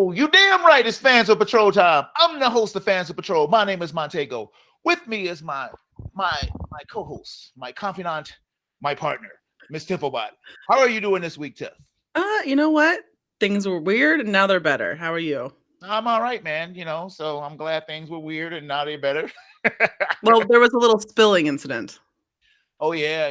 Oh, you damn right. It's Fans of Patrol time. I'm the host of Fans of Patrol. My name is Montego. With me is my co-host, my confidant, my partner, Miss Tifflebot. How are you doing this week, Tiff? You know what? Things were weird and now they're better. How are you? I'm all right, man. So I'm glad things were weird and now they're better. Well, there was a little spilling incident. Oh yeah.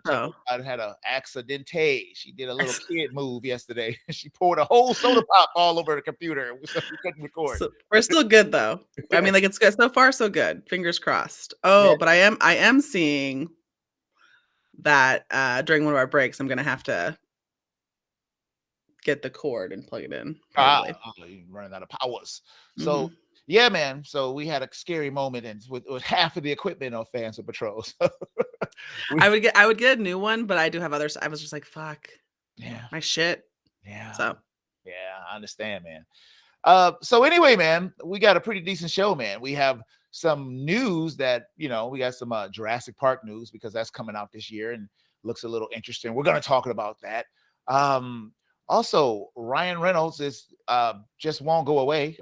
Oh. Tifflebot had an accidente. She did a little kid move yesterday. She poured a whole soda pop all over the computer, so we couldn't record. So we're still good though. I mean, like it's good so far, so good. Fingers crossed. Yeah. Oh, but I am seeing that during one of our breaks, I'm gonna have to get the cord and plug it in. Probably. You're running out of powers. So yeah, man. So we had a scary moment, and with half of the equipment on Fans of Patrol. So I would get a new one, but I do have others. I was just like, fuck. Yeah. My shit. Yeah. So yeah, I understand, man. So anyway, man, we got a pretty decent show, man. We have some news that we got some Jurassic Park news because that's coming out this year and looks a little interesting. We're going to talk about that. Also, Ryan Reynolds is just won't go away.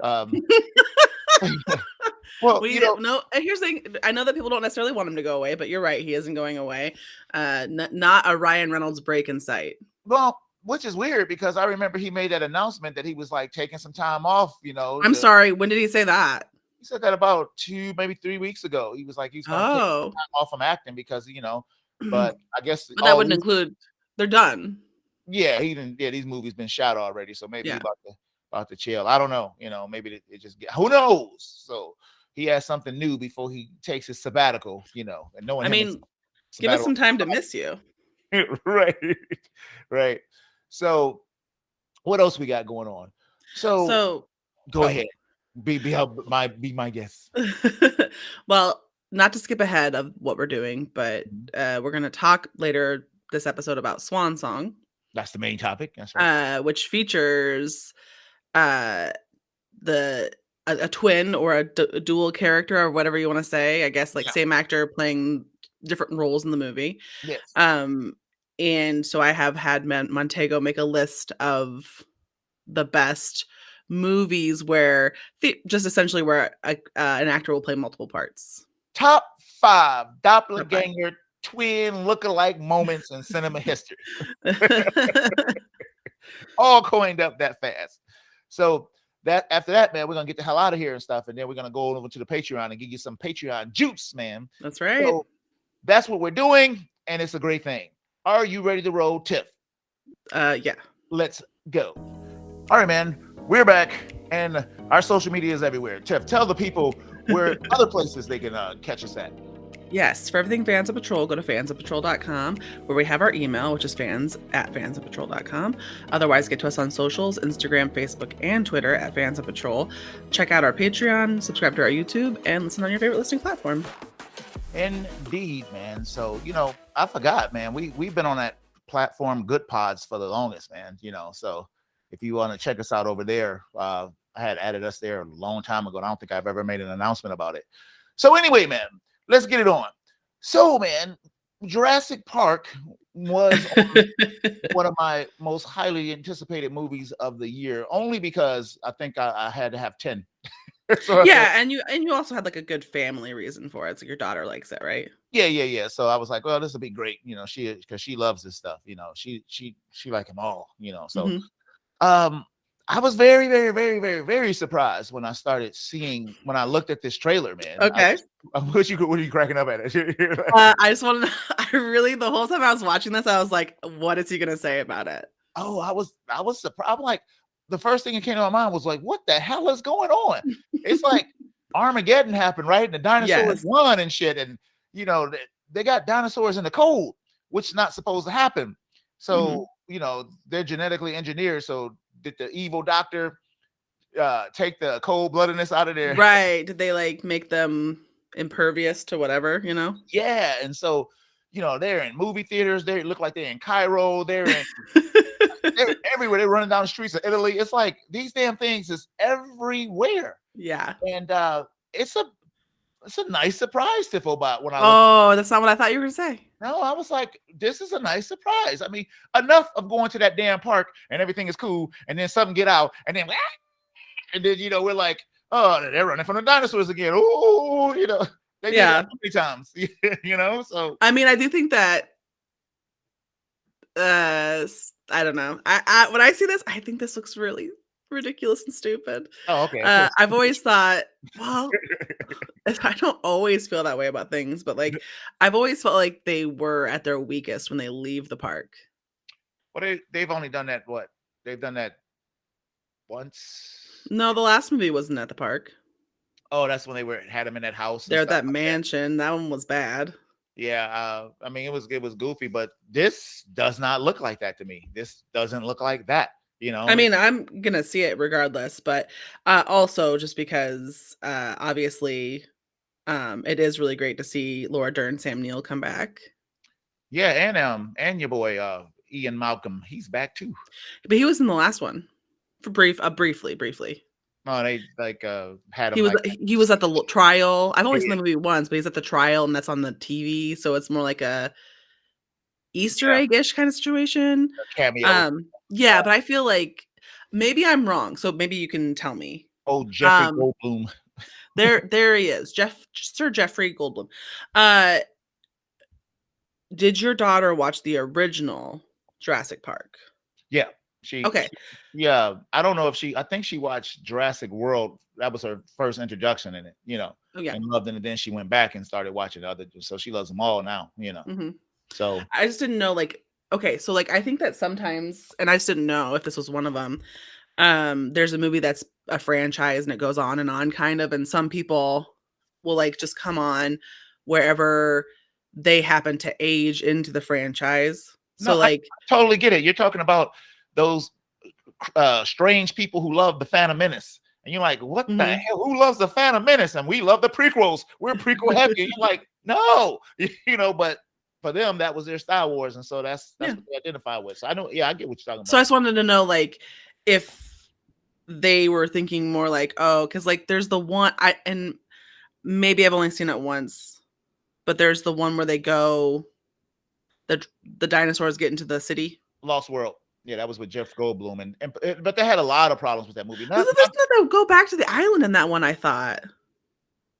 Well, no. Here's the thing. I know that people don't necessarily want him to go away, but you're right. He isn't going away. Not a Ryan Reynolds break in sight. Well, which is weird because I remember he made that announcement that he was like taking some time off. I'm sorry. When did he say that? He said that about 2, maybe 3 weeks ago. He was like he's going to take some time off from acting because But I guess but that wouldn't include. They're done. Yeah, he didn't. Yeah, these movies been shot already, so maybe he's about to chill. I don't know. Maybe it just who knows. So he has something new before he takes his sabbatical. And knowing I mean, give us some time to miss you. right. So what else we got going on? So go ahead. Be my guest. Well, not to skip ahead of what we're doing, but we're going to talk later this episode about Swan Song. That's the main topic. That's right. Which features a twin or a dual character or whatever you want to say. I guess same actor playing different roles in the movie. Yes. And so I have had Montego make a list of the best movies where just essentially where an actor will play multiple parts. Top 5 doppelganger twin look-alike moments in cinema history. All coined up that fast. So that after that, man, we're gonna get the hell out of here and stuff, and then we're gonna go over to the Patreon and give you some Patreon juice, man. That's right. So that's what we're doing, and it's a great thing. Are you ready to roll, Tiff? Yeah. Let's go. All right, man. We're back, and our social media is everywhere. Tiff, tell the people where other places they can catch us at. Yes, for everything Fans of Patrol, go to fansofpatrol.com, where we have our email, which is fans@fansofpatrol.com. Otherwise, get to us on socials, Instagram, Facebook, and Twitter at Fans of Patrol. Check out our Patreon, subscribe to our YouTube, and listen on your favorite listening platform. Indeed, man. So, I forgot, man. We've been on that platform, Good Pods, for the longest, man. So if you want to check us out over there, I had added us there a long time ago. And I don't think I've ever made an announcement about it. So anyway, man, let's get it on. So, man, Jurassic Park was one of my most highly anticipated movies of the year, only because I think I had to have 10. So yeah, and you also had a good family reason for it. It's your daughter likes it, right? Yeah. So I was like, well, this will be great, because she loves this stuff, she like them all, So I was very, very, very, very, very surprised when I looked at this trailer, man. Okay. What are you cracking up at? I just want to the whole time I was watching this, I was like, what is he gonna say about it? Oh, I was surprised. I'm like, the first thing that came to my mind was like, what the hell is going on? It's like Armageddon happened, right? And the dinosaurs won and shit. And, they got dinosaurs in the cold, which is not supposed to happen. So, they're genetically engineered. So did the evil doctor take the cold-bloodedness out of there? Right. Did they make them impervious to whatever, Yeah. And so, they're in movie theaters. They look like they're in Cairo. They're everywhere. They're running down the streets of Italy. It's like these damn things is everywhere. Yeah. And it's a nice surprise, Tifflebot. That's not what I thought you were gonna say. No, I was like, this is a nice surprise. I mean, enough of going to that damn park and everything is cool, and then something get out, and then we're like, oh, they're running from the dinosaurs again. Oh, they did it Yeah. how many times? So I mean, I do think that I don't know. I when I see this, I think this looks really ridiculous and stupid. oh, okay, of course. I've always thought, well, I don't always feel that way about things, but like I've always felt like they were at their weakest when they leave the park. Well, they've only done that what? They've done that once. No, the last movie wasn't at the park. Oh, that's when they had him in that house and They're at stuff that like that. mansion. That one was bad. Yeah, I mean it was goofy, but this does not look like that to me. This doesn't look like that. I mean, I'm gonna see it regardless, but also just because obviously it is really great to see Laura Dern, Sam Neill come back. Yeah, and your boy Ian Malcolm, he's back too. But he was in the last one for briefly. Oh, they like had him He was like he was at the trial. I've only seen the movie once, but he's at the trial and that's on the TV, so it's more like a Easter yeah, egg-ish kind of situation. a cameo. Yeah, but I feel like maybe I'm wrong, so maybe you can tell me. Oh, Jeffrey Um, Goldblum. there he is, Sir Jeffrey Goldblum. Did your daughter watch the original Jurassic Park? Yeah, she, Okay. she yeah, I don't know if I think she watched Jurassic World. That was her first introduction in it, Oh yeah. and loved it. And then she went back and started watching the other, so she loves them all now. hmm So I just didn't know, like, okay, so like I think that sometimes, and I just didn't know if this was one of them. There's a movie that's a franchise and it goes on kind of, and some people will like just come on wherever they happen to age into the franchise. no, So I like, totally get it. You're talking about those strange people who love the Phantom Menace. And you're like, what the mhm, hell? Who loves the Phantom Menace? And we love the prequels. We're prequel heavy. And you're like, no, but for them, that was their Star Wars. And so that's yeah. what they identify with. So I know, yeah, I get what you're talking So I about. just wanted to know like if they were thinking more like, oh, because like there's the one and maybe I've only seen it once, but there's the one where they go the dinosaurs get into the city. Lost World. Yeah, that was with Jeff Goldblum. But they had a lot of problems with that movie. Doesn't they go back to the island in that one, I thought.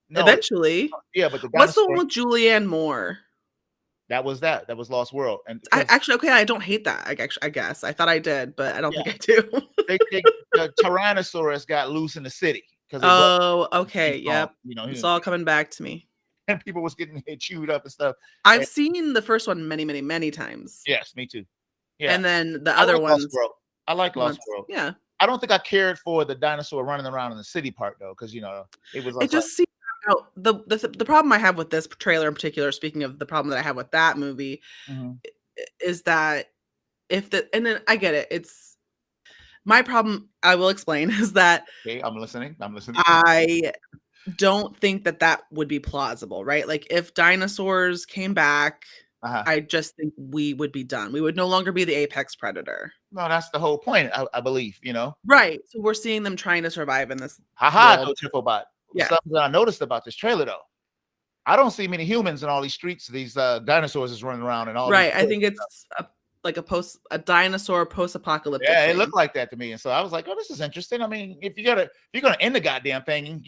No, Eventually. yeah, but the What's the dinosaur, one with Julianne Moore? that was Lost World. And I because actually okay, I don't hate that. I guess. I thought I did, but I don't yeah, think I do. the Tyrannosaurus got loose in the city because it was Oh, okay. Yep. It's all coming back to me. and people was getting chewed up and stuff. I've And seen the first one many times. yes, me too. Yeah, And then the I other like Lost ones World. I like Lost once. World. Yeah. I don't think I cared for the dinosaur running around in the city part though, because it was It like just seems the problem I have with this trailer in particular, speaking of the problem that I have with that movie, mhm. is that and then I get it. It's my problem, I will explain, is that Okay, I'm listening. I don't think that that would be plausible, right? Like if dinosaurs came back, Uh-huh. I just think we would be done. We would no longer be the apex predator. No, that's the whole point. I believe. Right. So we're seeing them trying to survive in this Haha, world. no Tifobot. Yeah. Something that I noticed about this trailer though. I don't see many humans in all these streets. These dinosaurs is running around and all Right. these. I think it's like a dinosaur post-apocalyptic Yeah, it thing. looked like that to me, and so I was like, "Oh, this is interesting." I mean, if you're gonna end the goddamn thing,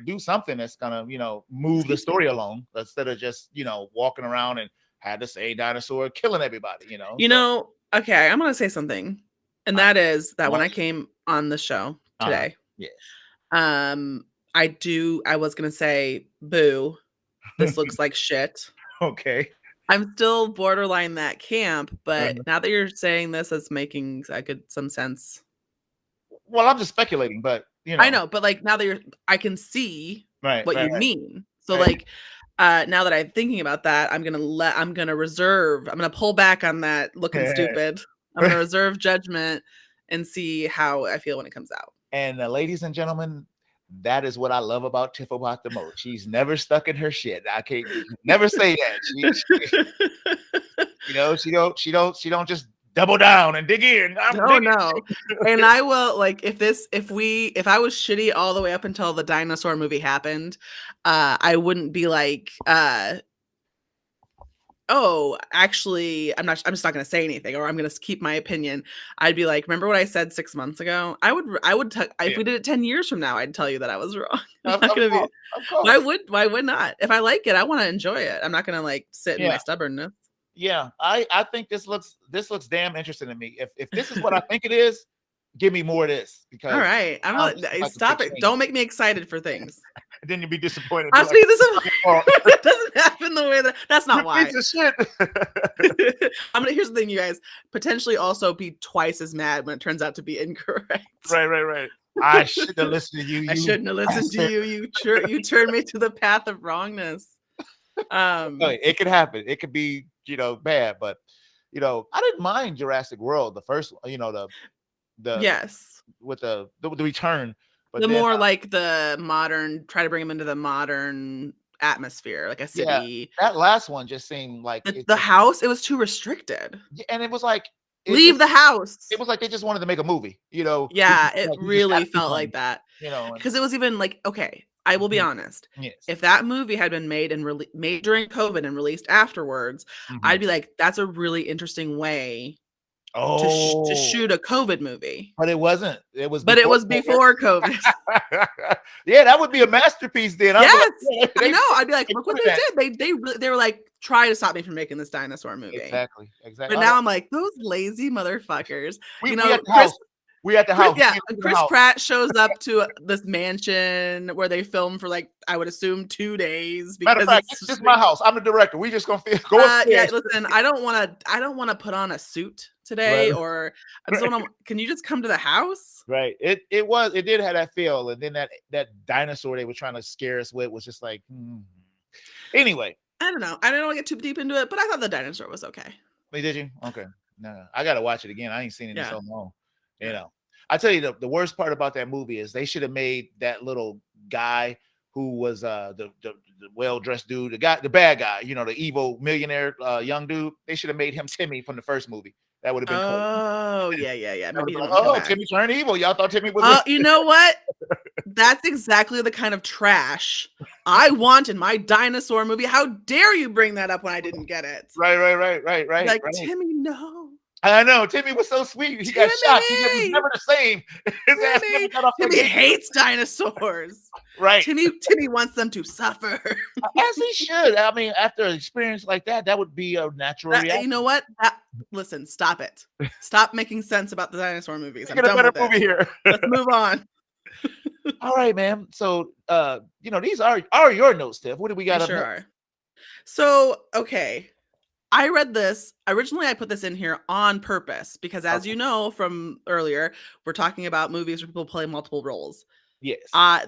do something that's gonna, move the story along instead of just, walking around and had to say dinosaur killing everybody. You So know, okay, I'm gonna say something. And uh, that is that when I launch. came on the show today, Yes. um, I was gonna say, boo, this looks like shit. Okay. I'm still borderline that camp, but Uh, now that you're saying this, it's making some sense. well, I'm just speculating, but I know, but like now that I can see right, what right, you mean. So right. like now that I'm thinking about that, I'm gonna pull back on that looking stupid. I'm gonna reserve judgment and see how I feel when it comes out. And ladies and gentlemen, that is what I love about Tifobot the most. She's never stuck in her shit. I can't never say that. She don't just double down and dig in. I'm Oh digging. no. And I will like if I was shitty all the way up until the dinosaur movie happened, I wouldn't be like oh, actually, I'm just not gonna say anything, or I'm gonna keep my opinion. I'd be like, remember what I said 6 months ago? If Yeah, we did it 10 years from now, I'd tell you that I was wrong. I'm of, not of gonna be course, of course. why would not? If I like it, I wanna enjoy it. I'm not gonna, like, sit in my Yeah, stubbornness. yeah. I think this looks damn interesting to me. If this is what I think it is, give me more of this because Alright, I'm I not just like a quick stop it. change. Don't make me excited for things. And then you'd be disappointed. Be I'm like, speaking this "It's not your fault. it doesn't happen the way that's You not piece why. of shit." Here's the thing, you guys, potentially also be twice as mad when it turns out to be incorrect. Right, right, right. I should have listened to you, I you shouldn't have listened to bastard. you. You turned me to the path of wrongness. Like, it could happen. It could be, bad, but I didn't mind Jurassic World, the first one, the Yes. with the return, but The then more like the modern, try to bring them into the modern atmosphere, like a yeah, city. that last one just seemed like The, it the just house, it was too restricted. and it was like it Leave just the house. it was like they just wanted to make a movie, Yeah, it like, we just really gotta keep felt on, like that. and Because it was even like, okay, I will be mhm, honest. yes. If that movie had been made and made during COVID and released afterwards, Mhm. I'd be like, that's a really interesting way to Oh, shoot a COVID movie. but it wasn't. It was But it before was before COVID. COVID. Yeah, that would be a masterpiece then. I'd be like, Yes, "Yeah, I know. I'd be like, they look put what it they at." did. They were like, try to stop me from making this dinosaur movie. Exactly, exactly. But Oh, now I'm like, those lazy motherfuckers. we at the Chris house. We at the house. Yeah, We and in the Chris house. Pratt shows up to this mansion where they filmed for, like, I would assume 2 days Matter of because fact, it's this is just my like, house. I'm the director. We just gonna go yeah, upstairs. listen, I don't wanna put on a suit Right, today, or I just right, wanna can you just come to the house? right. It did have that feel, and then that dinosaur they were trying to scare us with was just like. Anyway, I don't know. I don't wanna get too deep into it, but I thought the dinosaur was okay. wait, did you? Okay, no, I gotta watch it again. I ain't seen it in Yeah, so long. You yeah. know, I tell you the worst part about that movie is they should have made that little guy who was the well dressed dude, the bad guy, the evil millionaire young dude. They should have made him Timmy from the first movie. That would have been cool. Oh, yeah, yeah, yeah. That would Maybe have he been didn't like, wanna come oh, back. Timmy turned evil. Y'all thought Timmy was You know what? That's exactly the kind of trash I want in my dinosaur movie. How dare you bring that up when I didn't get it? right, right, right, right, right, Like, right. Timmy, no. I know Timmy was so sweet. He got shot. He was Timmy! never the same. His ass never Timmy! got off that Timmy gate. hates dinosaurs. Right. Timmy wants them to suffer. As he should. I mean, after an experience like that, that would be a natural You know reaction. what? Listen, stop it. Stop making sense about the dinosaur movies. I'm Get a done better with it. movie here. Let's move on. All right, man. So, these are your notes, Tiff. What do we They got up sure next? are. So, okay. I read this. Originally, I put this in here on purpose because, as Okay. you know from earlier, we're talking about movies where people play multiple roles. Yes.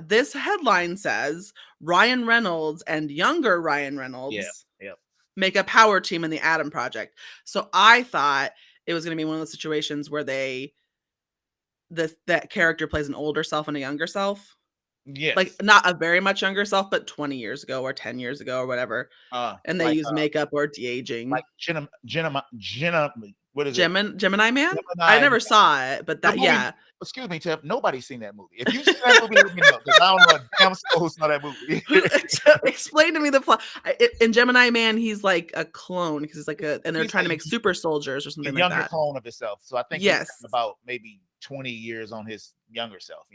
This headline says Ryan Reynolds and younger Ryan Yeah. Reynolds Yeah. make a power team in the Adam Project. So I thought it was going to be one of those situations where that character plays an older self and a younger self. Like, Yes. not a very much younger self, but 20 years ago or 10 years ago or whatever. And they Like use makeup or de-aging. Jenna, what is it? Gemini Man? I Gemini. never saw it, but The that movie, yeah. excuse me, Tiff. Nobody's seen that movie. If you've seen that movie, let me know because I don't know a damn soul who saw that movie. Explain to me the plot. In Gemini Man, he's like a clone because he's like and they're He's trying to make super soldiers or a something like younger that. clone of himself. So I think he's Yes. got about maybe 20 years on his younger self.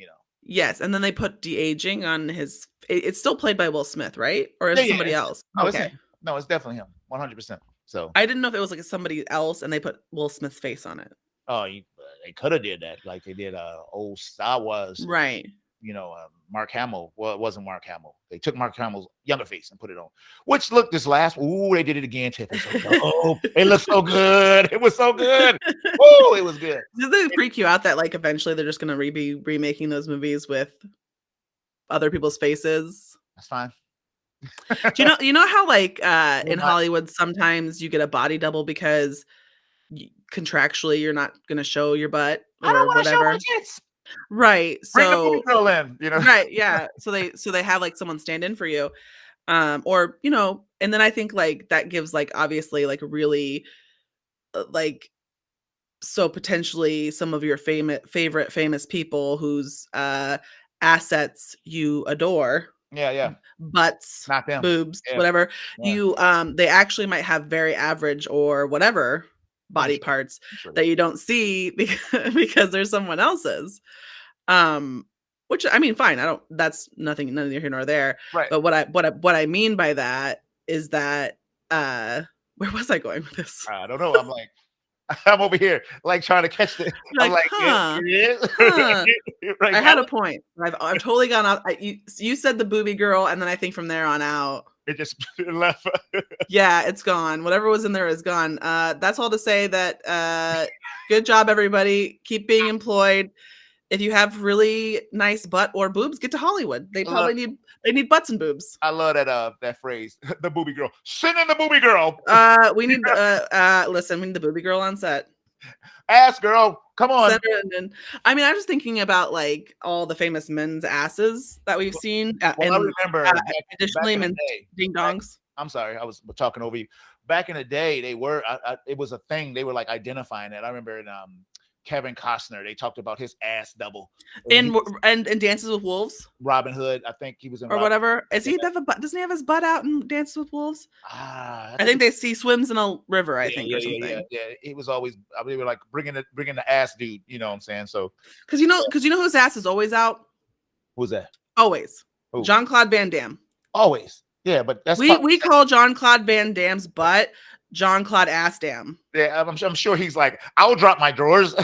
Yes, and then they put de-aging on his it's still played by Will Smith, right? Or is Yeah, it yeah. somebody else? No, it's Okay. him. No, it's definitely him. 100%. So, I didn't know if it was like somebody else and they put Will Smith's face on it. oh, they could have did that like they did old Star Wars. Right. Mark Hamill. Well, it wasn't Mark Hamill. They took Mark Hamill's younger face and put it on. Which look, this last. Ooh, they did it again. Tiff. Oh, it looked so good. It was so good. Oh, it was good. Does it freak you out that like eventually they're just gonna be remaking those movies with other people's faces? That's fine. Do you know how like We're in not- Hollywood sometimes you get a body double because contractually you're not gonna show your butt I don't or want to show my whatever? tits. Right. Bring the So booty girl in. right, yeah. So they have like someone stand in for you. Or and then I think like that gives like obviously like really like so potentially some of your favorite famous people whose assets you adore Yeah. butts, Not them. boobs, Yeah. whatever, Yeah. they actually might have very average or whatever Oh, for body sure. parts For sure. that you don't see because they're someone else's. Um, which I mean, fine. I don't. That's nothing. Neither here nor there. Right. But what I mean by that is that where was I going with this? I don't know. I'm like, I'm over here, like trying to catch the. You're I'm like, like, yeah, huh, it huh. is. Right I now, had a point. I've totally gone off. You said the booby girl, and then I think from there on out, it just left. yeah, it's gone. Whatever was in there is gone. That's all to say that good job, everybody. Keep being employed. If you have really nice butt or boobs, get to Hollywood. They Look, probably need butts and boobs. I love that phrase, the booby girl. Send in the booby girl. We need listen, we need the booby girl on set. Ass girl, come on. Send her in. I mean, I was just thinking about like all the famous men's asses that we've seen, Well, I and remember back additionally, in the men's day. ding dongs. I'm sorry, I was talking over you. Back in the day, they were. It was a thing. They were like identifying it. I remember in Kevin Costner, they talked about his ass double. And Dances with Wolves Robin Hood, I think he was in or Robin. whatever. Is he have a butt? Doesn't he have his butt out in Dances with Wolves? I I think they see swims in a river. I think or something. Yeah. It was always they were like bringing the ass dude. You know what I'm saying? So Because you know whose ass is always out. who's that? Always. Who? Jean-Claude Van Damme. Always. Yeah, but that's we call Jean-Claude Van Damme's butt Jean-Claude Ass Dam. Yeah, I'm sure he's like, I'll drop my drawers.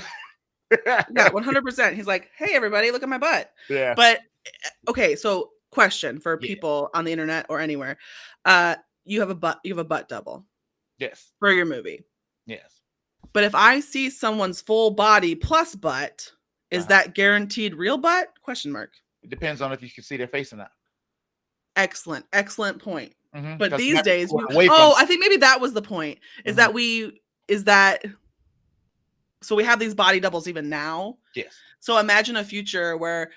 Yeah, 100%. He's like, hey, everybody, look at my butt. Yeah. But okay, so question for people on the internet or anywhere. You have a butt double. Yes. For your movie. Yes. But if I see someone's full body plus butt, is that guaranteed real butt? Question mark. It depends on if you can see their face or not. Excellent point. Mm-hmm. But these days, I think maybe that was the point. Is that so we have these body doubles even now. Yes. So imagine a future where,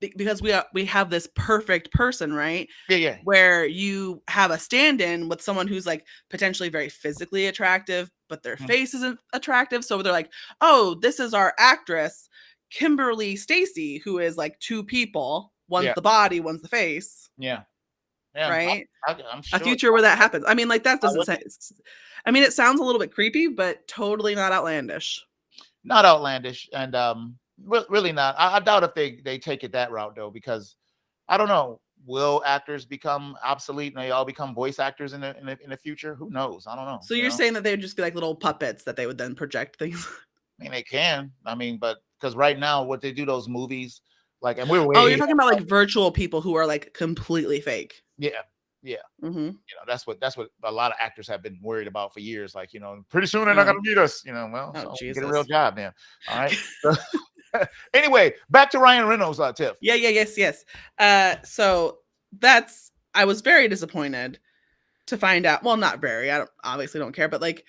because we have this perfect person, right? Yeah. Where you have a stand-in with someone who's like potentially very physically attractive, but their face isn't attractive. So they're like, oh, this is our actress, Kimberly Stacy, who is like two people. One's the body, one's the face. Yeah. Right? I'm sure. A future where that happens. I mean, like that doesn't say. I mean, it sounds a little bit creepy, but totally not outlandish. Not outlandish, and really not. I doubt if they take it that route though, because I don't know. Will actors become obsolete and they all become voice actors in the future? Who knows? I don't know. So you're saying that they would just be like little puppets that they would then project things. I mean, they can. I mean, but because right now, what they do those movies, like, and we're you're talking about like virtual people who are like completely fake. Yeah. Mm-hmm. You know, that's what a lot of actors have been worried about for years. Like, you know, pretty soon they're not going to need us. You know, well, so get a real job then. All right. Anyway, back to Ryan Reynolds, Tiff. Yes. So I was very disappointed to find out. Well, not very. I obviously don't care, but like,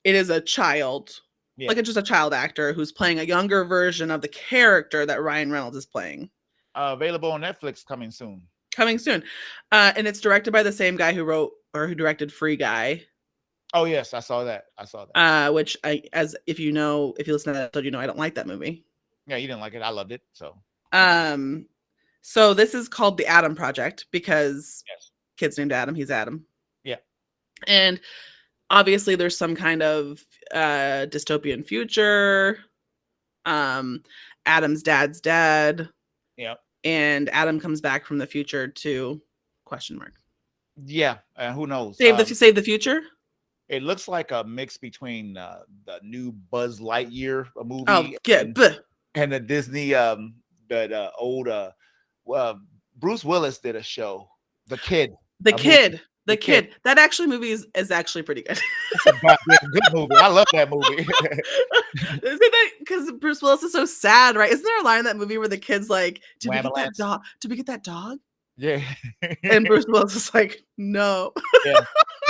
it is a child. Yeah. Like it's just a child actor who's playing a younger version of the character that Ryan Reynolds is playing. Available on Netflix coming soon. And it's directed by the same guy who directed Free Guy. Oh yes, I saw that. Which if you listen to that episode, you know I don't like that movie. Yeah, you didn't like it. I loved it. So so this is called The Adam Project because kid's named Adam. He's Adam. Yeah. And obviously there's some kind of dystopian future. Adam's dad's dead. Yeah. And Adam comes back from the future to ? Yeah, who knows? Save the future. It looks like a mix between the new Buzz Lightyear movie and the Disney the old Bruce Willis did a show, The Kid. The Kid. That actually movie is actually pretty good. It's a goddamn good movie. I love that movie. Isn't that because Bruce Willis is so sad, right? Isn't there a line in that movie where the kid's like, "Did we get that dog? Did we get that dog?" Yeah. And Bruce Willis is like, "No." Yeah.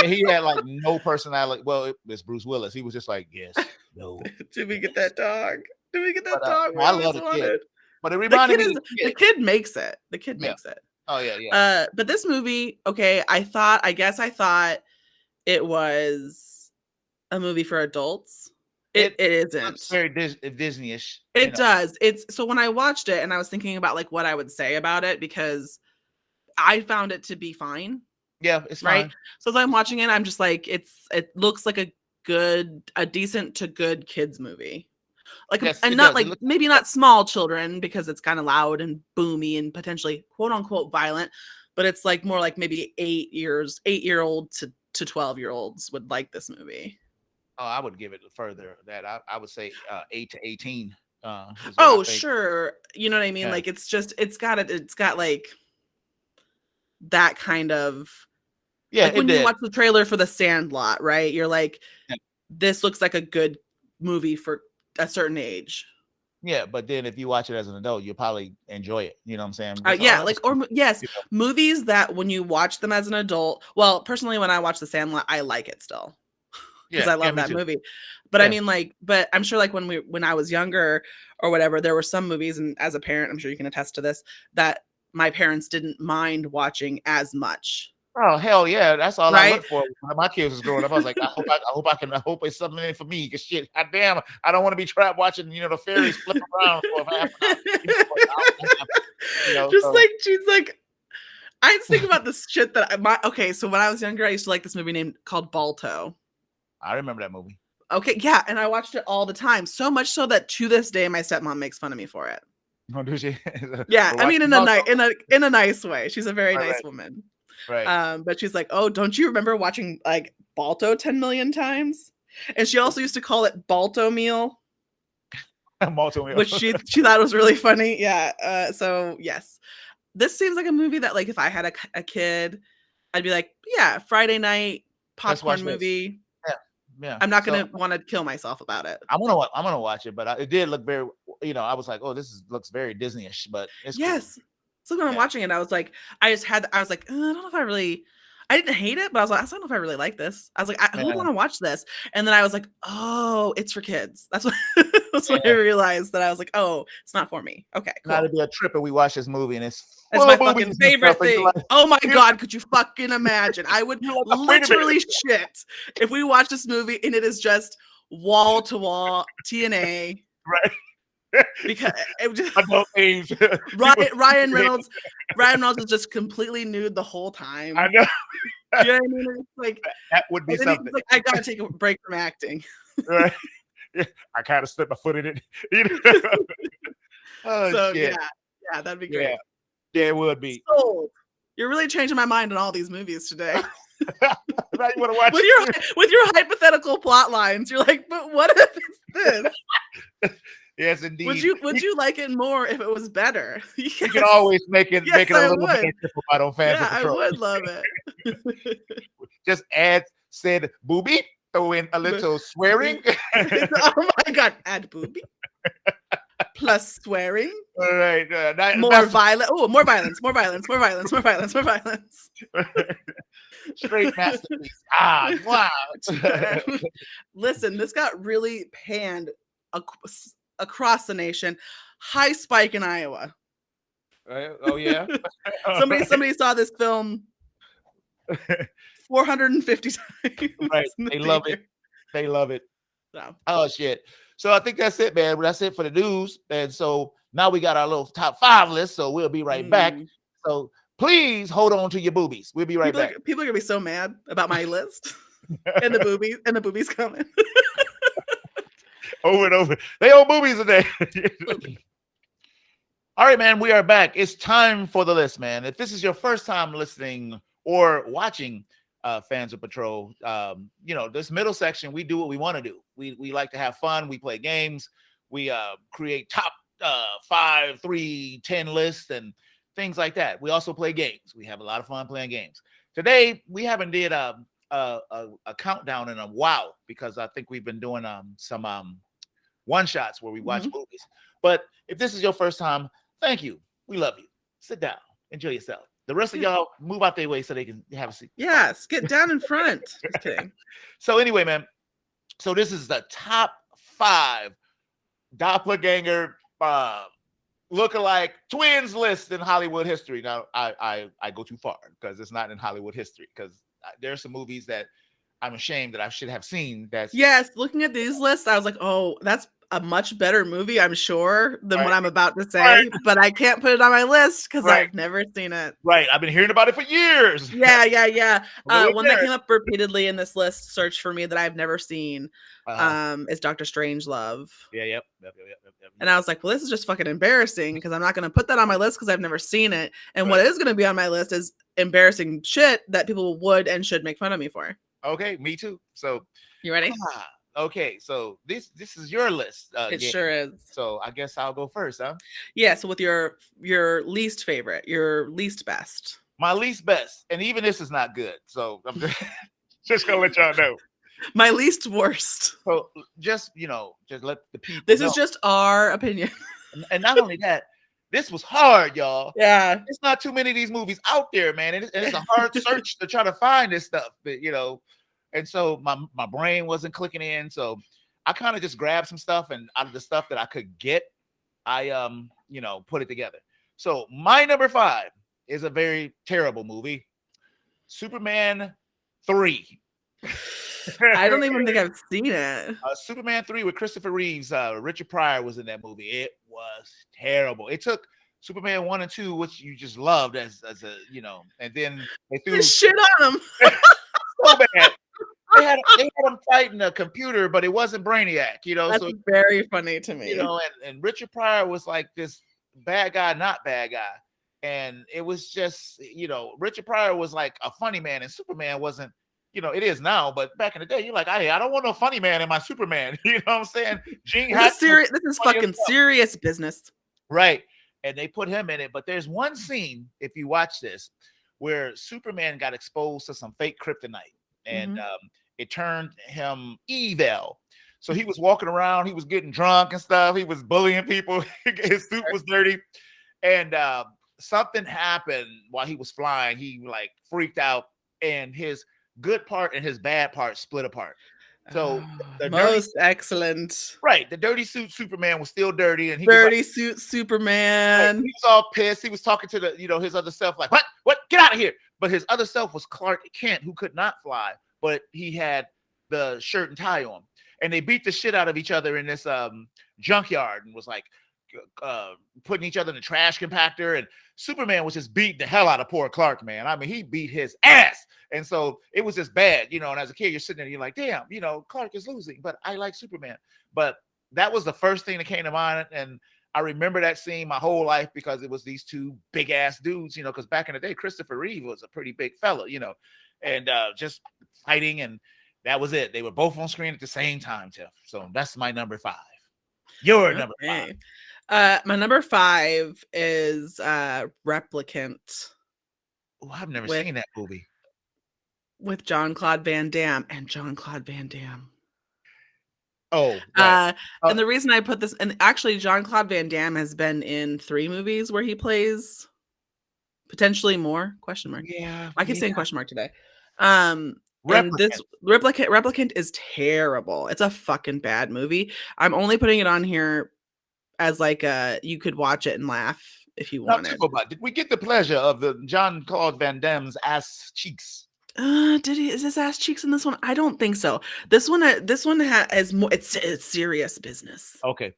He had like no personality. Well, it's Bruce Willis. He was just like, "Yes, no." Did we get that dog? Did we get that dog? I love the Kid. But it reminded me of the Kid makes it. The Kid makes it. Oh yeah. But this movie, okay, I thought it was a movie for adults. It isn't. It's very Disney-ish. It does. It's so when I watched it and I was thinking about like what I would say about it, because I found it to be fine. Yeah, it's Right. fine. So as I'm watching it, I'm just like, it looks like a decent to good kids movie. Like, Yes, and it not does. It like, looks maybe not small children because it's kind of loud and boomy and potentially quote unquote violent, but it's like more like maybe 8-year-old to 12-year-olds would like this movie. oh, I would give it further. That I would say 8 to 18 is what I Oh, think. sure. You know what I mean? Yeah, Like, it's got like that kind of, yeah, like it when you did. watch the trailer for The Sandlot, right? You're like, Yeah, this looks like a good movie for a certain age. yeah, but then if you watch it as an adult, you'll probably enjoy it. You know what I'm saying? Because oh, Yeah, that like, was or yes, you know, movies that when you watch them as an adult, well, personally, when I watch The Sandlot, I like it still because yeah, I yeah, love me that too. movie. But I Yeah, mean, like, but I'm sure, like, when I was younger or whatever, there were some movies, and as a parent, I'm sure you can attest to this, that my parents didn't mind watching as much, oh hell yeah, that's all I right? looked for when my kids was growing up. I was like, I hope it's something in it for me. Cause shit, God damn, I don't want to be trapped watching the fairies flip around for half an hour. For an hour and a half, Just so like she's like, I just think about this shit that okay, so when I was younger, I used to like this movie named called Balto. I remember that movie. Okay, yeah, and I watched it all the time, so much so that to this day my stepmom makes fun of me for it. Oh, do she? Yeah, For I mean watching in a Balato? in a nice way. She's a very Right, nice right, woman. right. But she's like, "Oh, don't you remember watching like Balto 10 million times?" And she also used to call it Balto meal, Multiple. which she thought was really funny. Yeah. So yes, this seems like a movie that, like, if I had a kid, I'd be like, yeah, Friday night Let's watch popcorn this. movie. Yeah, yeah. I'm not So gonna want to kill myself about it. I'm gonna watch it, but it did look very. I was like, oh, looks very Disney-ish, but it's cool. Yes. So when I'm Yeah, watching it, I was like, I was like, I don't know if I didn't hate it, but I was like, I don't know if I really like this. I was like, who would yeah, want to watch this? And then I was like, oh, it's for kids. That's what that's when I yeah. realized that I was like, oh, it's not for me. Okay, Now to cool. be a trip and we watch this movie and it's It's full my of boobies fucking and stuff, favorite and thing. Oh my you god, could you fucking imagine? I would you're like, wait a minute, literally shit if we watch this movie and it is just wall to wall TNA right? because it just Adult themes. People, Ryan Reynolds. Ryan Reynolds is just completely nude the whole I time. know You know what I mean? It's like, that would be and then he's something, like, I gotta take a break from acting. right? I kind of slipped my foot in it. know? Oh So shit! yeah, that'd be Yeah, great. yeah, it would be. So you're really changing my mind on all these movies today. Now you want to watch with your hypothetical plot lines, you're like, but what if it's this? Yes, indeed. Would you like it more if it was better? Yes. You can always make it Yes, a I little would. better about on Fans Yeah, of I Patrol. would love it. Just add said booby, throw in a little swearing. Oh my god, add booby plus swearing. All right, More violent. Oh, more violence, more violence, more violence, more violence, more violence. Straight masterpiece. Ah, wow. Listen, this got really panned across the nation. High spike in Iowa. Oh yeah. Somebody saw this film 450 times. Right. They love it. They love it. So. Oh shit. So I think that's it, man. That's it for the news. And so now we got our little top 5 list. So we'll be right back. So please hold on to your boobies. We'll be right back. People are gonna be so mad about my list and the boobies coming. Over and over. They owe boobies today. All right, man. We are back. It's time for the list, man. If this is your first time listening or watching Fans of Patrol, this middle section, we do what we want to do. We like to have fun. We play games. We create top 5, 3, 10 lists and things like that. We also play games. We have a lot of fun playing games. Today, we haven't did a countdown in a while because I think we've been doing some one-shots where we watch movies. But if this is your first time, thank you. We love you. Sit down. Enjoy yourself. The rest of y'all move out their way so they can have a seat. Yes, get down in front. Just kidding. So anyway, man. So this is the top 5 doppelganger lookalike twins list in Hollywood history. Now, I go too far because it's not in Hollywood history because there's some movies that I'm ashamed that I should have seen. Yes, looking at these lists, I was like, oh, a much better movie, I'm sure, than what Right. I'm about to Right. say, but I can't put it on my list because Right. I've never seen it. Right. I've been hearing about it for years. Yeah. Well, One that came up repeatedly in this list search for me that I've never seen is Doctor Strangelove. Yeah. Yep. And I was like, well, this is just fucking embarrassing because I'm not going to put that on my list because I've never seen it. And Right. what is going to be on my list is embarrassing shit that people would and should make fun of me for. Okay, me too. So you ready? Okay, so this is your list. It sure is. So I guess I'll go first, huh? Yeah. So with your least favorite, your least best. My least best, and even this is not good. So I'm just gonna let y'all know. My least worst. So just just let the people. This is just our opinion. And not only that, this was hard, y'all. Yeah. There's not too many of these movies out there, man. And it's a hard search to try to find this stuff. But and so my brain wasn't clicking in. So I kind of just grabbed some stuff, and out of the stuff that I could get, I put it together. So my number 5 is a very terrible movie. Superman 3. I don't even think I've seen it. Superman 3 with Christopher Reeves. Richard Pryor was in that movie. It was terrible. It took Superman 1 and 2, which you just loved as a and then they threw shit on him. so bad. They had him fighting a computer, but it wasn't Brainiac, That's so very funny to me. And Richard Pryor was like this bad guy, not bad guy. And it was just, Richard Pryor was like a funny man, and Superman wasn't, it is now, but back in the day, you're like, hey, I don't want no funny man in my Superman. You know what I'm saying? This is fucking serious business. Right. And they put him in it. But there's one scene, if you watch this, where Superman got exposed to some fake kryptonite. And it turned him evil. So he was walking around, he was getting drunk and stuff. He was bullying people. His suit was dirty. And something happened while he was flying. He like freaked out, and his good part and his bad part split apart. So the excellent. Right. The dirty suit Superman was still dirty, and suit Superman. He was all pissed. He was talking to the, his other self, like, what? Get out of here. But his other self was Clark Kent, who could not fly, but he had the shirt and tie on. And they beat the shit out of each other in this junkyard, and was like putting each other in the trash compactor. And Superman was just beating the hell out of poor Clark, man. I mean, he beat his ass. And so it was just bad, and as a kid, you're sitting there, you're like, damn, Clark is losing, but I like Superman. But that was the first thing that came to mind. And I remember that scene my whole life because it was these two big ass dudes, because back in the day, Christopher Reeve was a pretty big fella, and just fighting. And that was it. They were both on screen at the same time, Tiff. So that's my number 5. Your number 5. My number 5 is Replicant. Oh, I've never seen that movie. With Jean-Claude Van Damme and Jean-Claude Van Damme. Oh, right. And the reason I put this, and actually Jean-Claude Van Damme has been in 3 movies where he plays, potentially more, question mark. Yeah. I keep saying question mark today. And this Replicant is terrible. It's a fucking bad movie. I'm only putting it on here as like you could watch it and laugh if you wanted. Did we get the pleasure of the Jean-Claude Van Damme's ass cheeks? Is his ass cheeks in this one? I don't think so. This one has more. It's serious business. Okay.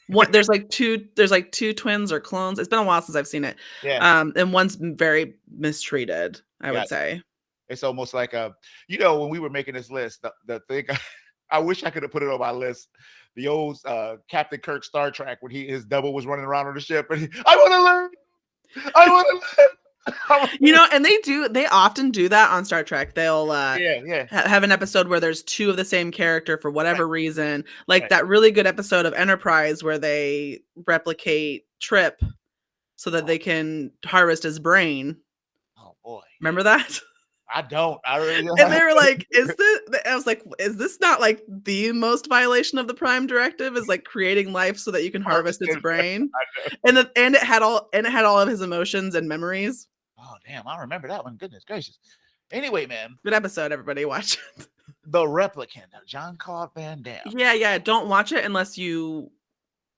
There's like two twins or clones. It's been a while since I've seen it. Yeah. And one's very mistreated, I would say. It's almost like when we were making this list, the thing I wish I could have put it on my list. The old Captain Kirk Star Trek when his double was running around on the ship, and I want to learn. I want to learn. And they often do that on Star Trek. They'll have an episode where there's 2 of the same character for whatever reason, like that really good episode of Enterprise where they replicate Trip so that they can harvest his brain. Oh boy, remember that? I don't. I really don't. And they were like, I was like, is this not like the most violation of the Prime Directive? Is like creating life so that you can harvest its brain? And it had all of his emotions and memories. Oh damn, I remember that one. Goodness gracious. Anyway, man. Good episode, everybody. Watch it. The Replicant, Jean-Claude Van Damme. Yeah. Don't watch it unless you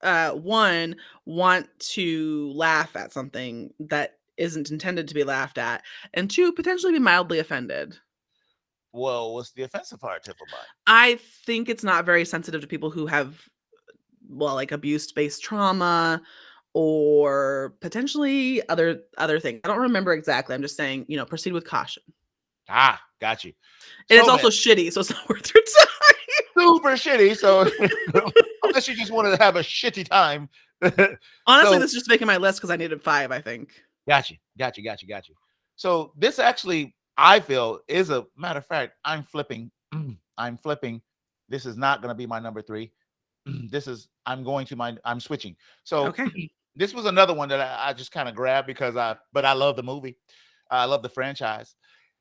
one, want to laugh at something that isn't intended to be laughed at, and 2, potentially be mildly offended. Well, what's the offensive part, Tiffany? I think it's not very sensitive to people who have like abuse-based trauma or potentially other things. I don't remember exactly. I'm just saying, proceed with caution. Got you. And it's So, man, also shitty, so it's not worth your time. super shitty. So, unless you just wanted to have a shitty time. Honestly, So, this is just making my list because I needed 5, I think. got you. So, this actually, I feel, is a matter of fact, I'm flipping. I'm flipping. This is not going to be my number 3. I'm switching. So, Okay. this was another one that I just kind of grabbed but I love the movie. I love the franchise.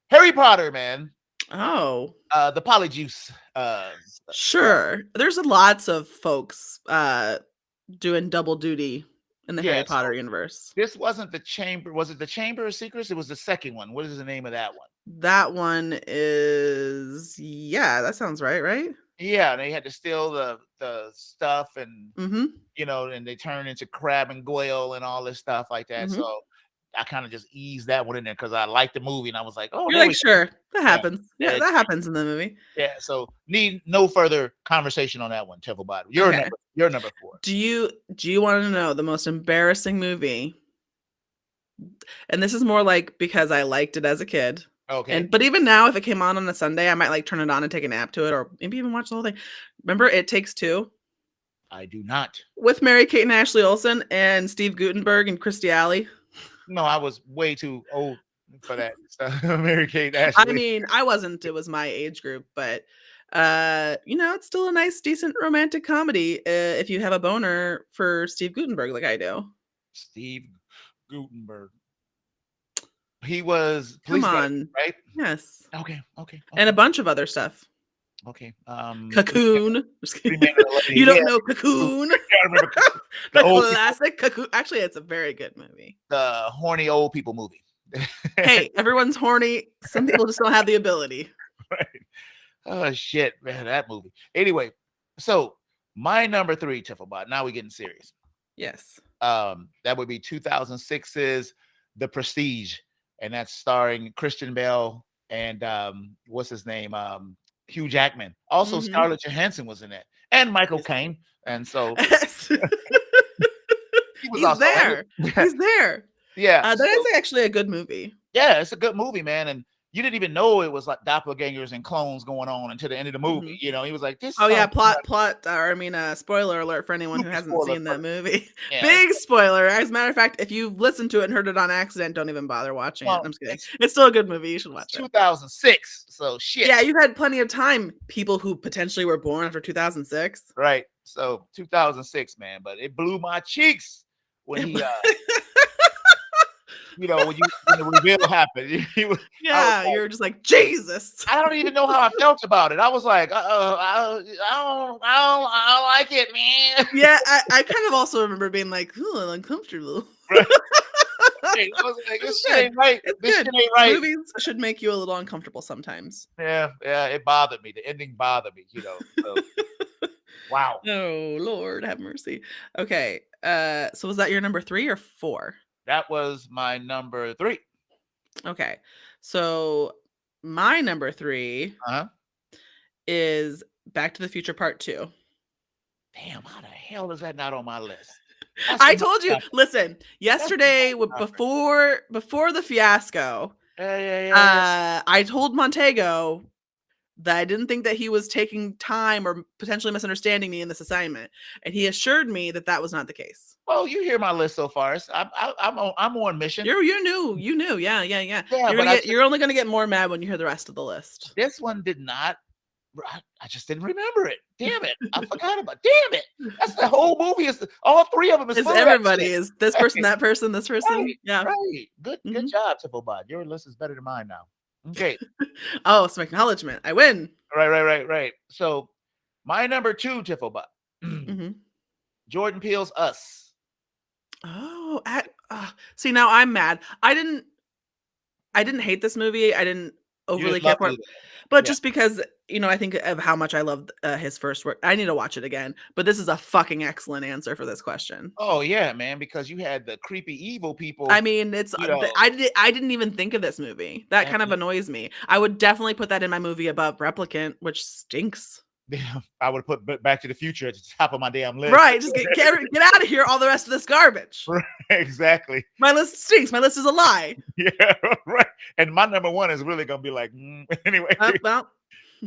Harry Potter, man. Oh. The Polyjuice. Sure. There's lots of folks doing double duty in the Harry Yeah, Potter so universe. this wasn't the Chamber. Was it the Chamber of Secrets? It was the second one. What is the name of that one? That one is, yeah, that sounds right? Yeah, they had to steal the stuff, and Mm-hmm. and they turn into Crab and Goyle and all this stuff like that. Mm-hmm. So I kind of just eased that one in there because I liked the movie, and I was like, oh, You're there like, we go. sure, that Yeah, happens. Yeah, that happens in the movie. yeah. So need no further conversation on that one, Templebot. Okay. You're number 4. Do you want to know the most embarrassing movie? And this is more like because I liked it as a kid. Okay. But even now, if it came on a Sunday, I might like turn it on and take a nap to it, or maybe even watch the whole thing. Remember It Takes Two? I do not. With Mary-Kate and Ashley Olsen and Steve Guttenberg and Kirstie Alley. No, I was way too old for that stuff. Mary-Kate, I Ashley. mean, I wasn't. It was my age group, but it's still a nice, decent romantic comedy if you have a boner for Steve Guttenberg like I do. Steve Guttenberg. He was Come police guy, on. right? Yes. Okay. And a bunch of other stuff. Okay. Cocoon. Just kidding. You don't know Cocoon? Yeah, I remember The old classic Cocoon. Actually, it's a very good movie. the horny old people movie. Hey, everyone's horny. Some people just don't have the ability. Right. Oh shit, man, that movie. Anyway, so my number 3, Tifflebot. Now we're getting serious. Yes. That would be 2006's The Prestige, and that's starring Christian Bale and what's his name? Hugh Jackman. Also, Scarlett Johansson was in it, and Michael Caine. And so he was He's also there. He's there. Yeah, that is actually a good movie. Yeah, it's a good movie, man. And you didn't even know it was like doppelgangers and clones going on until the end of the movie. He was like, "This." Oh yeah, spoiler alert for anyone who hasn't seen that movie. Yeah. Big spoiler. As a matter of fact, if you've listened to it and heard it on accident, don't even bother watching it. I'm just kidding. It's still a good movie. You should watch it. 2006. So shit. Yeah, you've had plenty of time. People who potentially were born after 2006. Right. So 2006, man. But it blew my cheeks when he when the reveal happened. You're just like, Jesus. I don't even know how I felt about it. I was like, I don't like it, man. Yeah, I kind of also remember being like, ooh, uncomfortable. Right. I was like, this shit ain't right. This shit ain't right. Movies should make you a little uncomfortable sometimes. Yeah, it bothered me. The ending bothered me, So. Wow. Oh, Lord, have mercy. Okay, so was that your number 3 or 4? That was my number 3. Okay. So my number 3 is Back to the Future Part 2. Damn, how the hell is that not on my list? I told you. Listen, yesterday before the fiasco, I told Montego that I didn't think that he was taking time or potentially misunderstanding me in this assignment, and he assured me that that was not the case. Well, you hear my list so far. I'm on mission. You knew. Yeah. You're only gonna get more mad when you hear the rest of the list. This one did not. I just didn't remember it. Damn it! I forgot about. Damn it! That's the whole movie. Is all 3 of them? Is everybody is this person, that person, this person? Right, yeah. Right. Good job, Tipplebot. Your list is better than mine now. Okay. Oh, some acknowledgement. I win. Right. So my number 2, Tipplebot. Jordan Peele's Us. Oh, see, now I'm mad. I didn't hate this movie. I didn't overly care for it. But just because, I think of how much I loved his first work. I need to watch it again. But this is a fucking excellent answer for this question. Oh, yeah, man. Because you had the creepy evil people. I mean, I didn't even think of this movie. That kind of annoys me. I would definitely put that in my movie above Replicant, which stinks. I would have put Back to the Future at the top of my damn list. Right. Just get out of here. All the rest of this garbage. Right, exactly. My list stinks. My list is a lie. Yeah, right. And my number one is really gonna be like anyway. Well.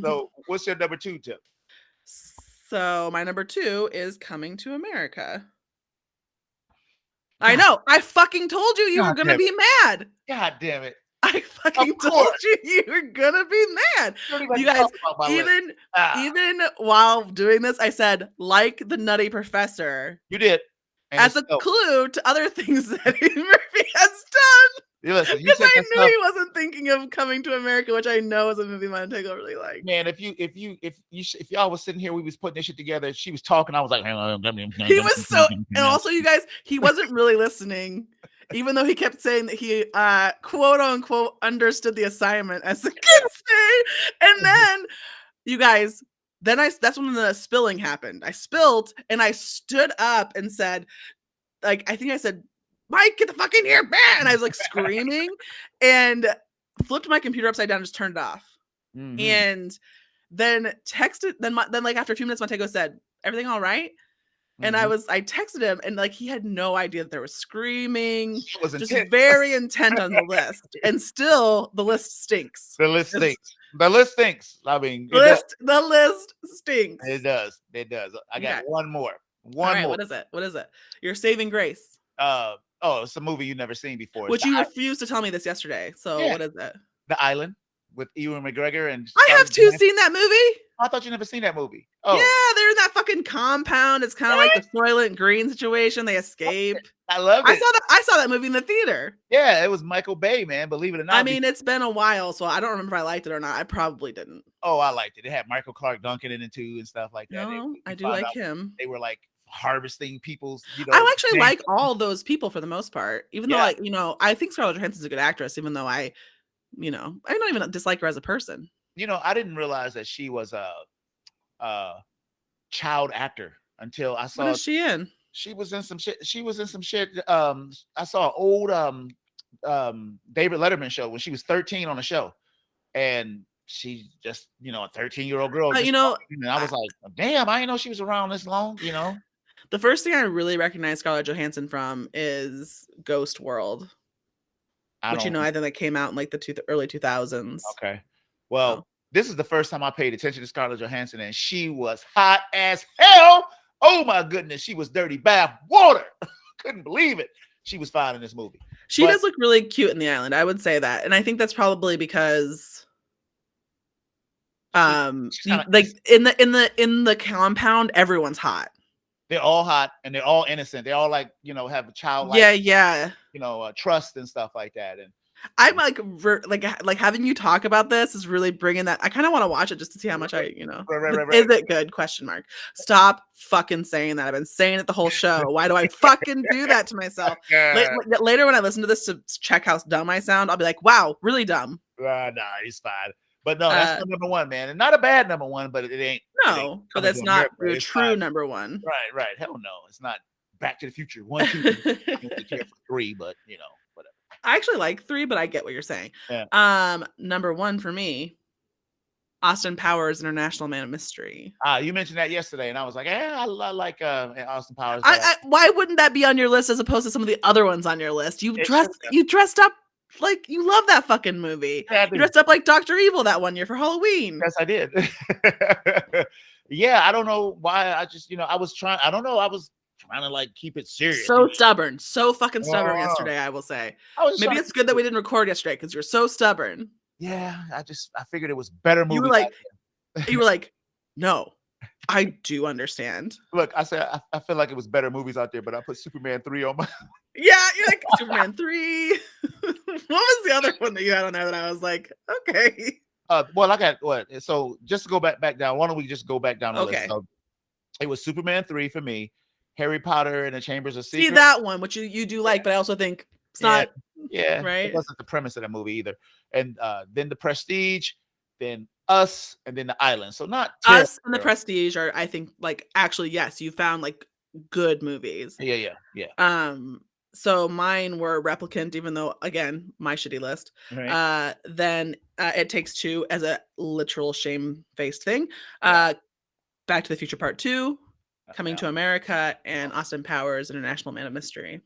So what's your number two, Tip? So my number two is Coming to America. I know. I fucking told you were gonna be mad. God damn it. I fucking told you were gonna be mad. You guys, even while doing this, I said, like the Nutty Professor. You did. And as a clue to other things that Eddie Murphy has done. Because I knew he wasn't thinking of Coming to America, which I know is a movie Montego really liked. Man, if y'all was sitting here, we was putting this shit together. She was talking. I was like, he was so. And also, you guys, he wasn't really listening, even though he kept saying that he quote unquote understood the assignment, as the kids say. And then, you guys, that's when the spilling happened. I spilled and I stood up and said, like, I think I said, Mike, get the fuck in here, man! And I was like screaming and flipped my computer upside down, and just turned it off. Mm-hmm. And then texted, then like after a few minutes, Montego said, everything all right? Mm-hmm. And I texted him, and like he had no idea that there was screaming. Just very intent on the list. And still the list stinks. The list stinks. I mean, the list stinks. It does. I got one more. One more. What is it? Your Saving Grace. It's a movie you've never seen before. Which you refused to tell me this yesterday. So what is it? The Island with Ewan McGregor and I have seen that movie. I thought you never seen that movie. Oh yeah, they're in that fucking compound. It's kind of like the Soylent Green situation. They escape. I love it. I saw that movie in the theater. Yeah, it was Michael Bay, man. Believe it or not. I mean, it's been a while, so I don't remember if I liked it or not. I probably didn't. Oh, I liked it. It had Michael Clark Duncan in it too and stuff like that. No, I do like him. They were like harvesting people's, I actually like all those people for the most part, even though I think Scarlett Johansson's a good actress, even though I don't even dislike her as a person. I didn't realize that she was a child actor until I saw. What is she in? She was in some shit. I saw an old David Letterman show when she was 13 on a show, and she just a 13-year-old girl. And I was like, damn, I didn't know she was around this long. The first thing I really recognize Scarlett Johansson from is Ghost World, which I think that came out in like the early 2000s. Okay, well, this is the first time I paid attention to Scarlett Johansson, and she was hot as hell. Oh my goodness, she was dirty bath water. Couldn't believe it. She was fine in this movie. She does look really cute in The Island. I would say that, and I think that's probably because, like in the compound, everyone's hot. They're all hot and they're all innocent. They all like, have a child. Trust and stuff like that. And I'm like having you talk about this is really bringing that. I kind of want to watch it just to see how much Right. Is it good? ? Stop fucking saying that. I've been saying it the whole show. Why do I fucking do that to myself? Later when I listen to this to check how dumb I sound, I'll be like, wow, really dumb. Nah, he's fine. But no, that's my number one, man. And not a bad number one, but it ain't. No, but that's not your true number one. Right. Hell no. It's not Back to the Future 1, 2, 3. I don't care for 3, but whatever. I actually like 3, but I get what you're saying. Yeah. Number 1 for me, Austin Powers, International Man of Mystery. You mentioned that yesterday, and I was like, I like Austin Powers. Why wouldn't that be on your list as opposed to some of the other ones on your list? You dressed up like you love that fucking movie. Yeah, you dressed up like Dr. Evil that one year for Halloween. Yes, I did. Yeah, I don't know why. I just, I was trying to like keep it serious. So stubborn. So fucking stubborn yesterday, I will say. Maybe it's good that we didn't record yesterday because you're so stubborn. Yeah, I figured it was better movie. You were like, no, I do understand. Look, I said I feel like it was better movies out there, but I put Superman 3 on my. Yeah, you're like Superman 3. What was the other one that you had on there that I was like, okay. Well, I got what? So just to go back down. Why don't we just go back down the list? So it was Superman 3 for me. Harry Potter and the Chambers of Secrets. See that one, which you do like, but I also think it's not. Yeah, right. It wasn't the premise of that movie either. And then The Prestige, then Us, and then The Island. So not Us and The Prestige are, I think, like actually, yes, you found like good movies. Yeah. So mine were Replicant, even though again my shitty list. Right. Then It Takes Two as a literal shame-faced thing. Back to the Future Part 2, Coming Yeah. to America, and Austin Powers International Man of Mystery.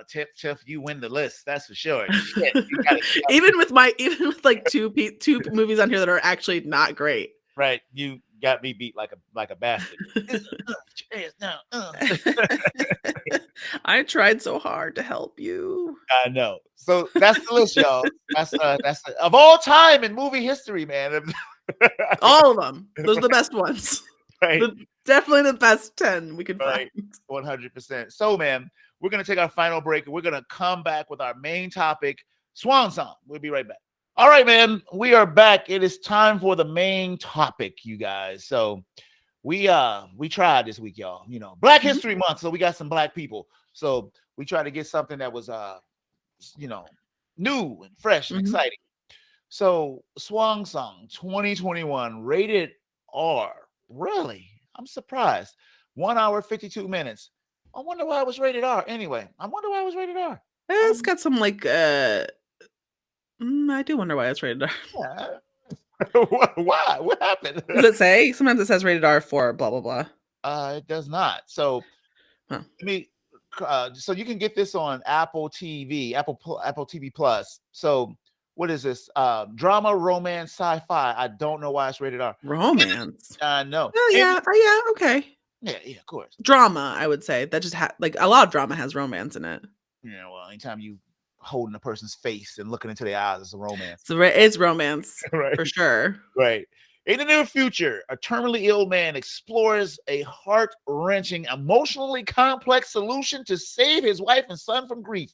Tiff, you win the list. That's for sure. Shit, you got it. even with like two movies on here that are actually not great. Right, you got me beat like a bastard. I tried so hard to help you. I know. So that's the list, y'all. That's of all time in movie history, man. All of them. Those are the best ones. Right. Definitely the best 10 we could Right. find. 100%. So, man, we're gonna take our final break and we're gonna come back with our main topic, Swan Song. We'll be right back. All right, man. We are back. It is time for the main topic, you guys. So we tried this week, y'all. You know, Black History Month, so we got some black people. So we tried to get something that was new and fresh and exciting. So Swan Song 2021 rated R. Really? I'm surprised. 1 hour 52 minutes. I wonder why it was rated R. Anyway, I wonder why it was rated R. It's got some like I do wonder why it's rated R. Yeah. Why? What happened? Does it say? Sometimes it says rated R for blah blah blah. It does not. So Huh. So you can get this on Apple TV, Apple TV Plus. So what is this? Drama, romance, sci-fi. I don't know why it's rated R. Romance. No. Oh yeah. Yeah. Okay. Yeah, of course. Drama, I would say. That just like a lot of drama has romance in it. Yeah, well, anytime you holding a person's face and looking into their eyes, it's a romance. So it's romance, right. For sure. Right. In the near future, a terminally ill man explores a heart-wrenching, emotionally complex solution to save his wife and son from grief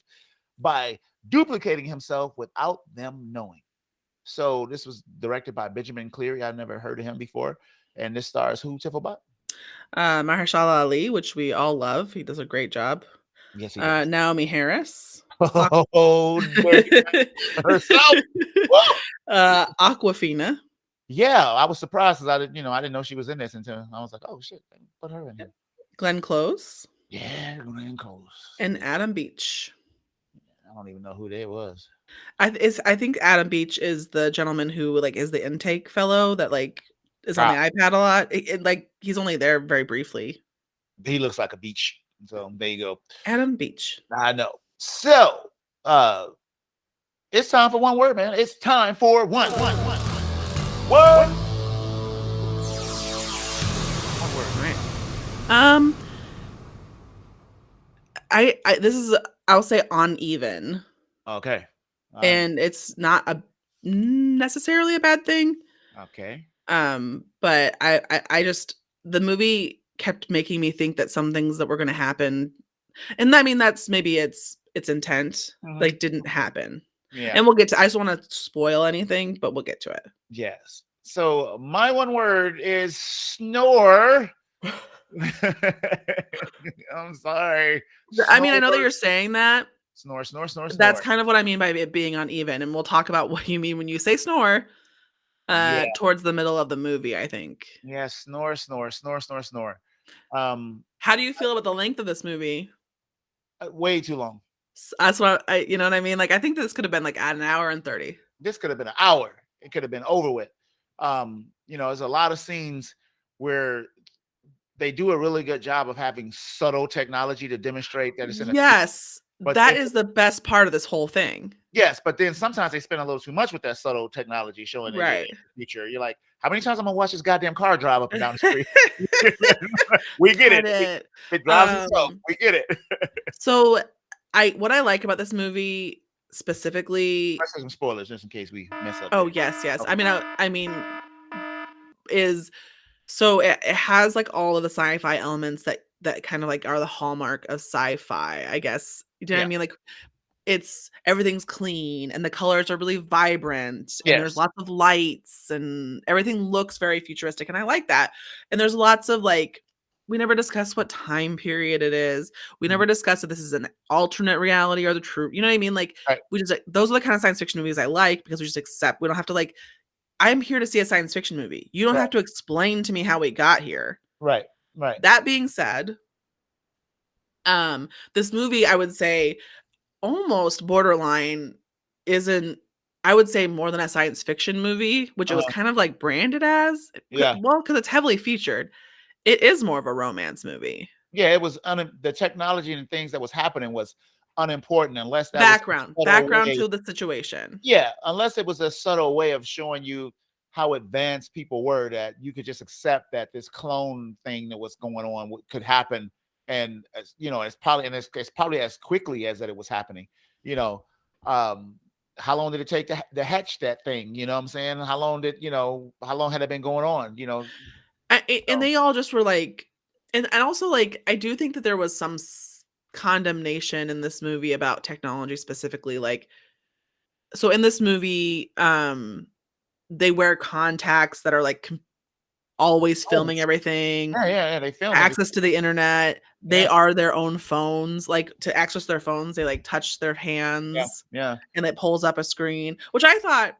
by duplicating himself without them knowing. So this was directed by Benjamin Cleary. I've never heard of him before. And this stars who, Tifflebot? Mahershala Ali, which we all love. He does a great job. Yes, he does. Naomi Harris. Oh, herself. Aquafina. Yeah, I was surprised because I didn't know she was in this until I was like, oh shit, put her in here. Glenn Close. Yeah, Glenn Close. And Adam Beach. I don't even know who that was. I think Adam Beach is the gentleman who like is the intake fellow that like is on the iPad a lot. Like he's only there very briefly. He looks like a beach. So there you go. Adam Beach. I know. So it's time for one word, man. It's time for one word. Right. This is I'll say uneven. Okay. And it's not necessarily a bad thing. Okay. But I just the movie kept making me think that some things that were going to happen, and I mean that's maybe its intent, like didn't happen. Yeah. And we'll get to. I just want to spoil anything, but we'll get to it. Yes. So my one word is snore. I'm sorry. I mean, I know that you're saying that. Snore. That's kind of what I mean by it being uneven, and we'll talk about what you mean when you say snore. Towards the middle of the movie, I think. Yeah, snore. How do you feel about the length of this movie? Way too long. That's what you know what I mean? Like, I think this could have been like at an hour and 30. This could have been an hour. It could have been over with. There's a lot of scenes where they do a really good job of having subtle technology to demonstrate that it's in a yes. But that is the best part of this whole thing. Yes, but then sometimes they spend a little too much with that subtle technology showing right. in the future. You're like, how many times I'm gonna watch this goddamn car drive up and down the street? We get it. It drives itself. We get it. So what I like about this movie specifically. Let's say some spoilers just in case we mess up. Oh, yes. Okay. I mean, is so it has like all of the sci-fi elements that kind of like are the hallmark of sci-fi, I guess. You know what I mean? Like everything's clean and the colors are really vibrant and there's lots of lights and everything looks very futuristic. And I like that. And there's lots of like, we never discuss what time period it is. We never discuss if this is an alternate reality or the true, you know what I mean? Like we just like, those are the kind of science fiction movies I like because we just accept, we don't have to like, I'm here to see a science fiction movie. You don't have to explain to me how we got here. Right. That being said, this movie, I would say almost borderline isn't, I would say more than a science fiction movie, which it was kind of like branded as. Yeah. Well, because it's heavily featured. It is more of a romance movie. Yeah, it was the technology and things that was happening was unimportant unless that was a subtle Background way. to the situation. Yeah, unless it was a subtle way of showing you how advanced people were, that you could just accept that this clone thing that was going on could happen, and as you know, it's probably as quickly as that it was happening. You know, um, how long did it take to hatch that thing? You know what I'm saying? How long had it been going on? And So, they all just were like, and also like, I do think that there was some condemnation in this movie about technology specifically. Like, so in this movie, they wear contacts that are like always oh, filming everything, yeah, they film access everything. to the internet. They Yeah, are their own phones. Like, to access their phones, they like touch their yeah, hands yeah. and it pulls up a screen, which I thought,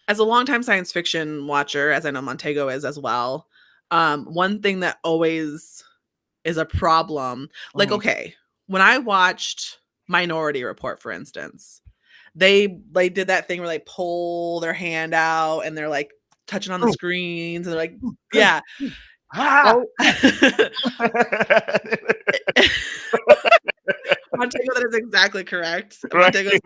as a longtime science fiction watcher, as I know Montego is as well, one thing that always is a problem, like, Mhm. okay, when I watched Minority Report, for instance, they did that thing where they pull their hand out and they're like touching on the Ooh, screens and they're like, ooh, hey, yeah. ah! Oh. Montego, that is exactly correct. Right. Montego's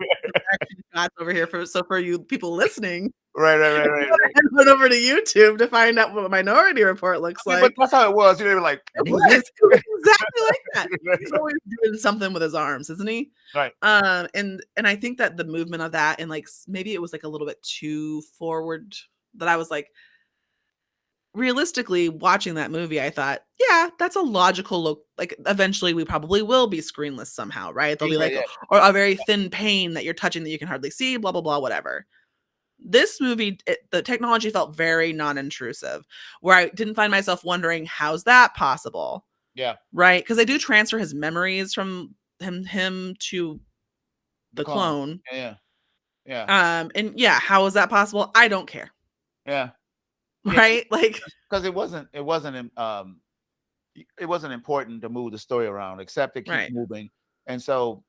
action shots over here for you people listening. Right, right, right, right, right. Head on over to YouTube to find out what Minority Report looks I mean, but like. that's how it was. They were like, It was exactly like that. He's always doing something with his arms, isn't he? right. And I think that the movement of that, and like maybe it was like a little bit too forward, that I was like, realistically watching that movie, I thought, yeah, that's a logical look. Like, eventually we probably will be screenless somehow, right? There'll be Yeah, like, yeah, or a very thin pane that you're touching that you can hardly see, blah blah blah, whatever. This movie, the technology felt very non-intrusive, where I didn't find myself wondering, how's that possible, yeah. right? Because they do transfer his memories from him to The the clone. clone. Yeah, yeah, And yeah, how is that possible? I don't care. yeah, yeah. Right? Like, Because it wasn't important to move the story around, except to keep right. moving. And so,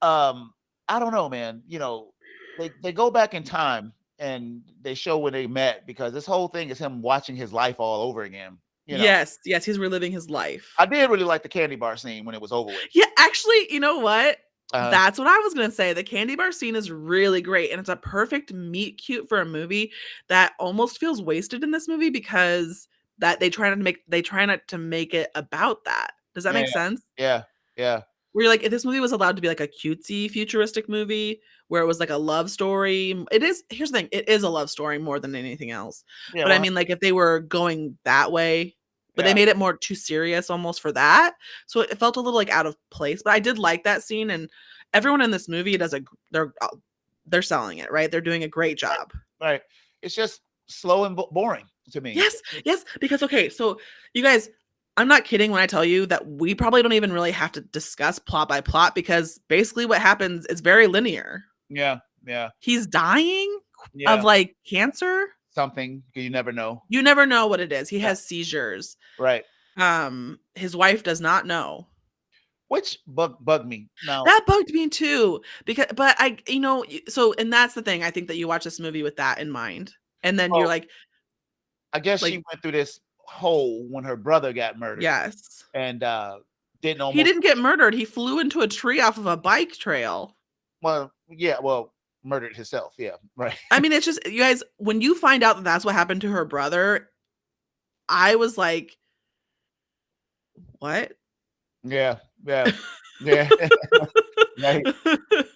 um, I don't know, man. They go back in time and they show when they met, because this whole thing is him watching his life all over again. Yes, yes, he's reliving his I life. did really like the candy bar scene when it was over with. Yeah, actually, you know what? Uh, That's what I was gonna say. The candy bar scene is really great, and it's a perfect meet cute for a movie that almost feels wasted in this movie, because that they try not to make it about that. Does that yeah, make sense? yeah, yeah, Where you're like, if this movie was allowed to be like a cutesy futuristic movie where it was like a love story, it is. Here's the thing, it is a love story more than anything else. yeah. But I Well, mean, like, if they were going that way, but they yeah, made it more too serious almost for that, so it felt a little like out of place. But I did like that scene, and everyone in this movie they're selling it, right? They're doing a great right, job. right. It's just slow and boring to me. Yes, yes, because okay, so you guys, I'm not kidding when I tell you that we probably don't even really have to discuss plot by plot, because basically what happens is very linear. Yeah, yeah, He's dying of yeah. like cancer. Something you never know. You never know what it is. He Yeah, has seizures. right. His wife does not know. Which bug me now. That bugged me too, because but so, and that's the thing. I think that you watch this movie with that in mind, and then you're Oh, I guess she like, went through this hole when her brother got murdered, yes. and didn't He almost. didn't get murdered. He flew into a tree off of a bike trail. Well, yeah, well, murdered himself. Yeah, right. I mean, it's just, you guys, when you find out that that's what happened to her brother, I was like, "What?" Yeah, yeah, yeah. Right,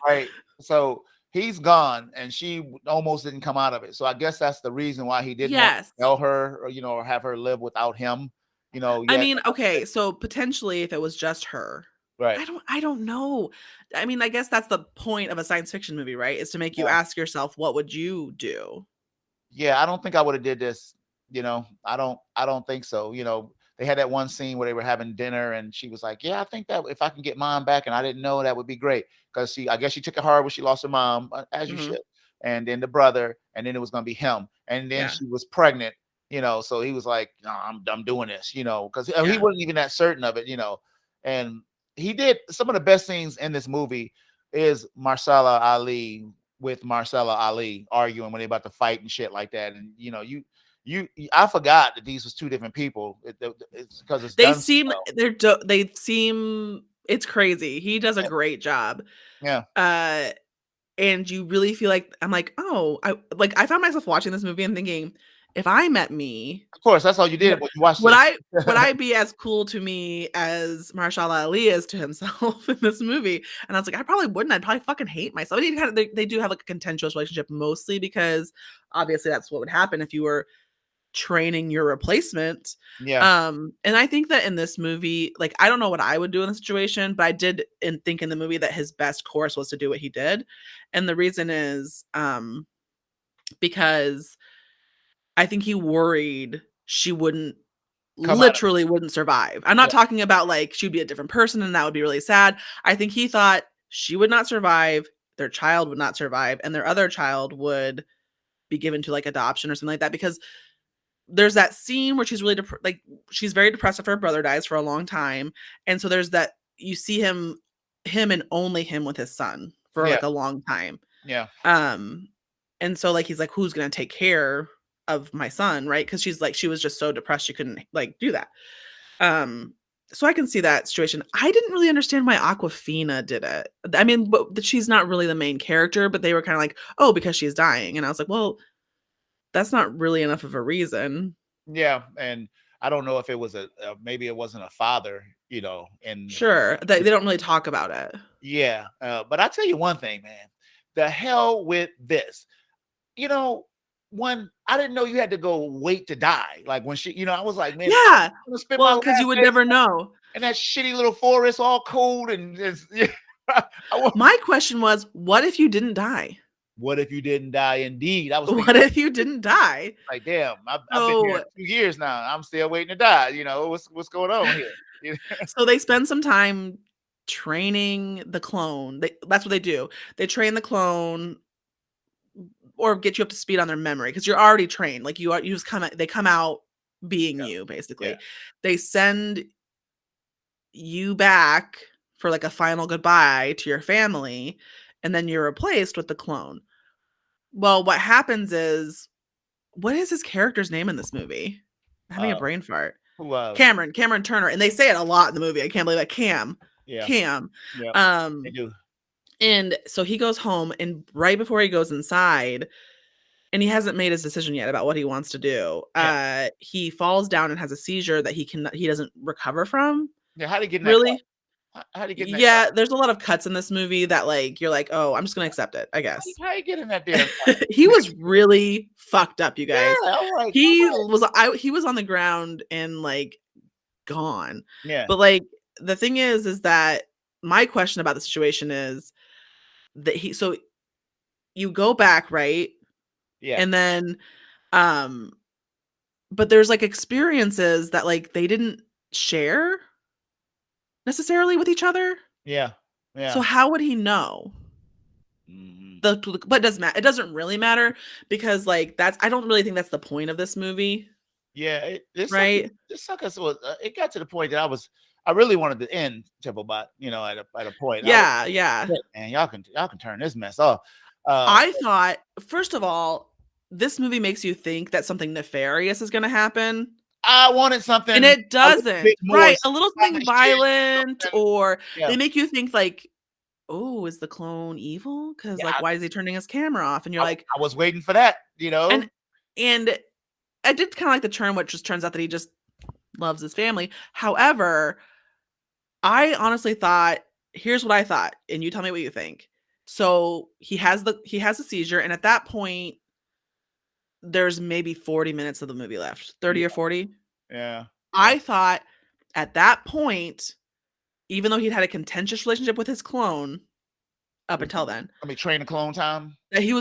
right. So he's gone, and she almost didn't come out of it. So I guess that's the reason why he didn't want Yes. to tell her, or have her live without him. I Yet, mean, okay, so potentially if it was just her. right. I don't know. I mean, I guess that's the point of a science fiction movie, right? Is to make you Yeah. ask yourself, what would you do? Yeah, I don't think I would have did this. I don't think so. They had that one scene where they were having dinner, and she was like, "Yeah, I think that if I can get mom back, and I didn't know, that would be great." Because I guess she took it hard when she lost her mom, as you Mhm. should, and then the brother, and then it was gonna be him, and then Yeah. she was pregnant. So he was like, "No, I'm doing this," because he Yeah. wasn't even that certain of it. And he did some of the best scenes in this movie is Marsala Ali with Marcella Ali arguing when they about to fight and shit like that. And you I forgot that these was two different people. It's because it's They done so seem well. they seem it's crazy. He does a Yeah, great job. yeah. Uh and you really feel like I'm like, "Oh, I found myself watching this movie and thinking, if I met me, Of course, that's all you did would when you watched would this. I would I be as cool to me as Marshall Ali is to himself in this movie?" And I was like, "I probably wouldn't. I'd probably fucking hate myself." I mean, they do have like a contentious relationship mostly because obviously that's what would happen if you were training your replacement. Yeah, And I think that in this movie, like I don't know what I would do in the situation, but I did think in the movie that his best course was to do what he did. And the reason is because I think he worried she come out of literally wouldn't survive. I'm not yeah, talking about like she'd be a different person and that would be really sad. I think he thought she would not survive, their child would not survive, and their other child would be given to like adoption or something like that because there's that scene where she's really like she's very depressed after her brother dies for a long time, and so there's that you see him and only him with his son for yeah, like a long time. yeah. um and so like he's like, who's gonna take care of my son, right? Because she's like she was just so depressed she couldn't like do that. um so I can see that situation. I didn't really understand why Aquafina did it. I mean, but she's not really the main character, but they were kind of like, oh, because she's dying, and I was like, well, that's not really enough of a reason. Yeah, and I don't know if it was maybe it wasn't a father, and Sure, they don't really talk about it. yeah. But I tell you one thing, man, the hell with this. You know, when I didn't know you had to go wait to die. Like when I was like, man, I'm Yeah. gonna spend my Well, last because you would days never know. in that shitty little forest, all cold and just, I was, My question was, what if you didn't die? what if you didn't die? Indeed, I was thinking What if you didn't die? like, damn, I've been here So 2 years now. I'm still waiting to die. What's going on here? so they spend some time training the clone. That's what they do. They train the clone or get you up to speed on their memory because you're already trained. Like you just they come out being Yeah, you, yeah, basically. They send you back for like a final goodbye to your family, and then you're replaced with the clone. Well, what happens is, what is his character's name in this movie? I'm having a uh, brain fart. who, Cameron Turner, and they say it a lot in the movie. I can't believe that. yeah, Cam. yeah, they Um, do. and so he goes home, and right before he goes inside, and he hasn't made his decision yet about what he wants to do. Yeah, He falls down and has a seizure that he doesn't recover from. yeah. How would he get in that car? Really, How would he get in that car? yeah. There's a lot of cuts in this movie that like you're like, oh, I'm just gonna accept it, I guess. How he get in that damn car? He was really fucked up, you guys. Yeah, I'm like, all right. He was on the ground and like gone. Yeah, But like the thing is that my question about the situation is that so you go back, right? yeah, And then um but there's like experiences that like they didn't share necessarily with each other. yeah, So yeah. how would he know? Mhm. But it doesn't matter. It doesn't really matter because like I don't really think that's the point of this movie, Yeah, right? this sucker was. It got to the point that I really wanted to end Templebot. At a point, I was Yeah, yeah. like, man, y'all can turn this mess off. Uh, I thought, first of all, this movie makes you think that something nefarious is gonna happen, I wanted and something it a little bit doesn't. more Right, a little something stylish shit, violent, something. or Yeah, they make you think like, "Oh, is the clone evil? Because yeah. like, why is he turning his camera off?" And you're like I was waiting for that. and and I did kinda like the turn, which just turns out that he just loves his family. However, I honestly thought, here's what I thought, and you tell me what you think. So, he has a seizure, and at that point, there's maybe 40 minutes of the movie left, 30 or Yeah, 40. yeah, yeah. I thought at that point, even though he'd had a contentious relationship with his clone up until then, I mean, train the clone time. that he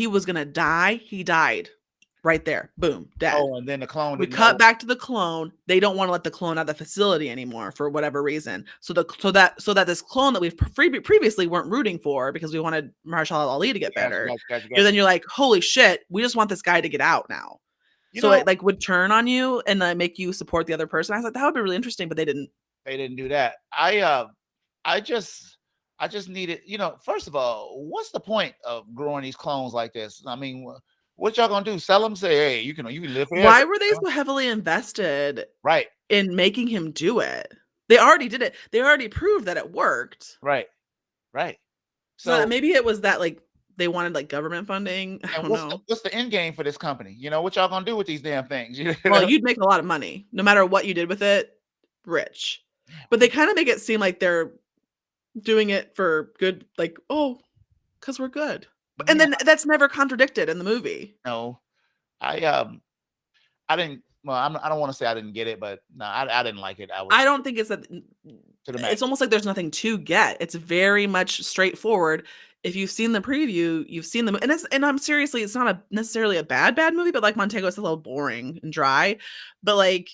was gonna die. He died right there. Boom, dead. Oh, and then the clone We didn't cut know. back to the clone. They don't want to let the clone out of the facility anymore for whatever reason. So that this clone that we've previously weren't rooting for because we wanted Marshall Ali to get Gotcha, better. gotcha, gotcha, And gotcha. then you're like, holy shit, we just want this guy to get out now. You So know, it like would turn on you and make you support the other person. I was like, that would be really interesting, but they didn't. they didn't do that. I just needed. First of all, what's the point of growing these clones like this? I mean, What y'all gonna do? Sell him? Say, hey, you can live forever. Why were they so heavily invested Right. in making him do it? They already did it. They already proved that it worked. Right. Right. So So maybe it was that like they wanted like government funding. I and don't know. what's the end game for this company? What y'all gonna do with these damn things? Well, you'd make a lot of money no matter what you did with it. Rich, but they kind of make it seem like they're doing it for good, like, oh, because we're good. And Yeah, then that's never contradicted in the movie. no, I didn't. Well, I don't want to say I didn't get it, but no, I didn't like it. I don't think it's that. To the max. It's almost like there's nothing to get. It's very much straightforward. If you've seen the preview, you've seen the and I'm seriously, it's not necessarily a bad movie, but like Montego, it's a little boring and dry. But like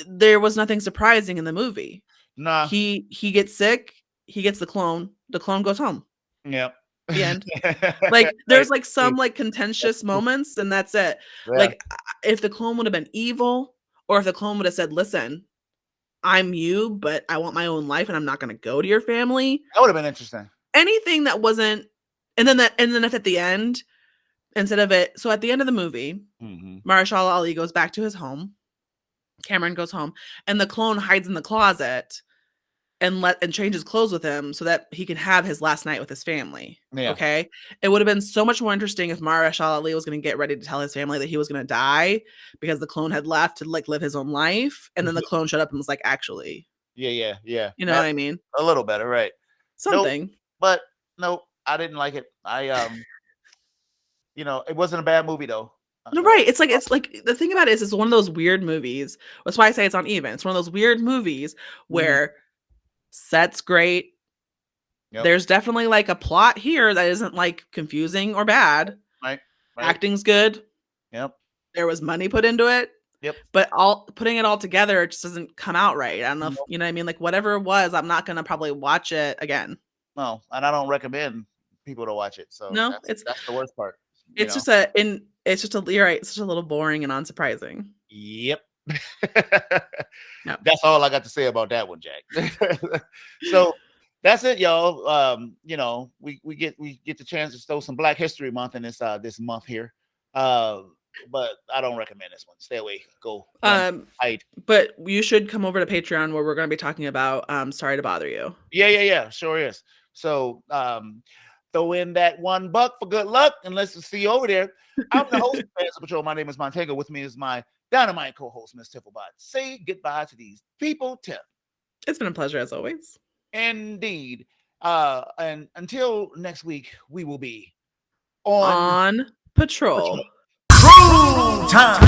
there was nothing surprising in the movie. Nah. He gets sick, he gets the clone goes home. Yep. The end. Like there's like some like contentious moments and that's it. Yeah. Like if the clone would have been evil, or if the clone would have said, listen, I'm you, but I want my own life and I'm not going to go to your family. That would have been interesting. Anything that wasn't, and then if at the end, instead of it, so at the end of the movie, Marshall Ali goes back to his home. Cameron goes home, and the clone hides in the closet and changes clothes with him so that he can have his last night with his family. Yeah. Okay. It would have been so much more interesting if Marshall Ali was going to get ready to tell his family that he was going to die because the clone had left to like live his own life. And then the clone showed up and was like, actually. Yeah. You know what I mean? A little better, right? Something. Nope, but no, I didn't like it. It wasn't a bad movie though. No, right. It's like the thing about it is it's one of those weird movies. That's why I say it's uneven. It's one of those weird movies where set's great. Yep. There's definitely like a plot here that isn't like confusing or bad. Right. Acting's good. Yep. There was money put into it. Yep. But putting it all together, it just doesn't come out right. I don't know if you know what I mean. Like whatever it was, I'm not gonna probably watch it again. No, and I don't recommend people to watch it. So no, that's the worst part. It's just you're right. It's just a little boring and unsurprising. Yep. That's all I got to say about that one, Jack. So that's it, y'all. We get the chance to throw some Black History Month in this month here. But I don't recommend this one. Stay away. Go. Hide. But you should come over to Patreon where we're going to be talking about Sorry to Bother You. Yeah. Sure is. So throw in that $1 for good luck, and let's see you over there. I'm the host of Fans of Patrol. My name is Montego. With me is my dynamite co-host, Miss Tiffelbot. Say goodbye to these people, Tiff. It's been a pleasure as always. Indeed. And until next week, we will be on patrol. True time.